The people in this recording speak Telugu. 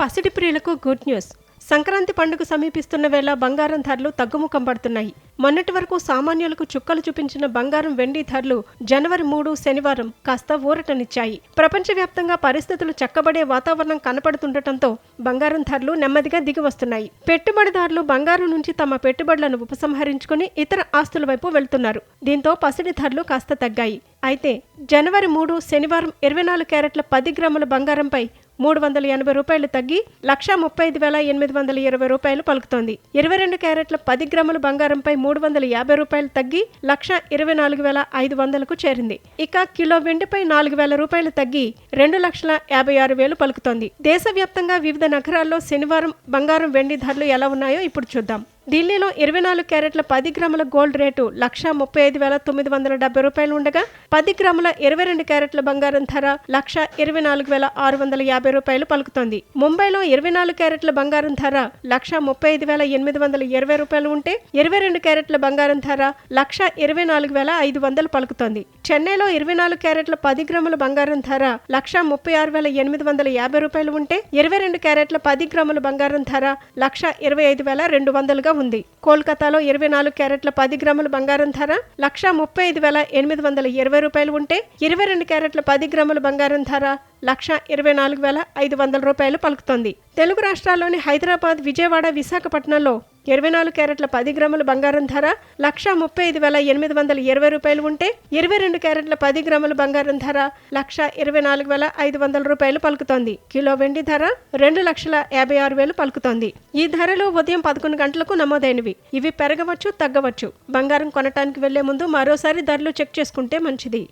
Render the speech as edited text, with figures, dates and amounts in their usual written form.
పసిడి ప్రియులకు గుడ్ న్యూస్. సంక్రాంతి పండుగ సమీపిస్తున్న వేళ బంగారం ధరలు తగ్గుముఖం పడుతున్నాయి. మొన్నటి వరకు సామాన్యులకు చుక్కలు చూపించిన బంగారం, వెండి ధరలు జనవరి 3 శనివారం కాస్త ఊరటనిచ్చాయి. ప్రపంచవ్యాప్తంగా పరిస్థితులు చక్కబడే వాతావరణం కనపడుతుండటంతో బంగారం ధరలు నెమ్మదిగా దిగివస్తున్నాయి. పెట్టుబడిదారులు బంగారం నుంచి తమ పెట్టుబడులను ఉపసంహరించుకుని ఇతర ఆస్తుల వైపు వెళ్తున్నారు. దీంతో పసిడి ధరలు కాస్త తగ్గాయి. అయితే జనవరి 3 శనివారం 24 క్యారెట్ల 10 గ్రాముల బంగారంపై 380 రూపాయలు తగ్గి 135,820 రూపాయలు పలుకుతోంది. 22 క్యారెట్ల 10 గ్రాముల బంగారంపై 350 రూపాయలు తగ్గి 124,500కు చేరింది. ఇక కిలో వెండిపై 4,000 రూపాయలు తగ్గి 2,56,000 పలుకుతోంది. దేశవ్యాప్తంగా వివిధ నగరాల్లో శనివారం బంగారం, వెండి ధరలు ఎలా ఉన్నాయో ఇప్పుడు చూద్దాం. ఢిల్లీలో 24 క్యారెట్ల 10 గ్రాముల గోల్డ్ రేటు 135,970 రూపాయలు ఉండగా 10 గ్రాముల 22 క్యారెట్ల బంగారం ధర 124,650 రూపాయలు పలుకుతోంది. ముంబైలో 24 క్యారెట్ల బంగారం ధర 135,820 రూపాయలు ఉంటే 22 క్యారెట్ల బంగారం ధర 124,500 పలుకుతోంది. చెన్నైలో 24 క్యారెట్ల 10 గ్రాముల బంగారం ధర 136,850 రూపాయలు ఉంటే 22 క్యారెట్ల 10 గ్రాముల బంగారం ధర 125,200గా ఉంది. కోల్కతాలో 24 క్యారెట్ల 10 గ్రాముల బంగారం ధర 135,820 రూపాయలు ఉంటే 22 క్యారెట్ల 10 గ్రాముల బంగారం ధర 124,500 రూపాయలు పలుకుతోంది. తెలుగు రాష్ట్రాల్లోని హైదరాబాద్, విజయవాడ, విశాఖపట్నంలో 24 క్యారెట్ల 10 గ్రాముల బంగారం ధర 135,820 రూపాయలు ఉంటే 22 క్యారెట్ల 10 గ్రాముల బంగారం ధర 124,500 రూపాయలు పలుకుతోంది. కిలో వెండి ధర 2,56,000 పలుకుతోంది. ఈ ధరలు ఉదయం 11 గంటలకు నమోదైనవి. ఇవి పెరగవచ్చు, తగ్గవచ్చు. బంగారం కొనటానికి వెళ్లే ముందు మరోసారి ధరలు చెక్ చేసుకుంటే మంచిది.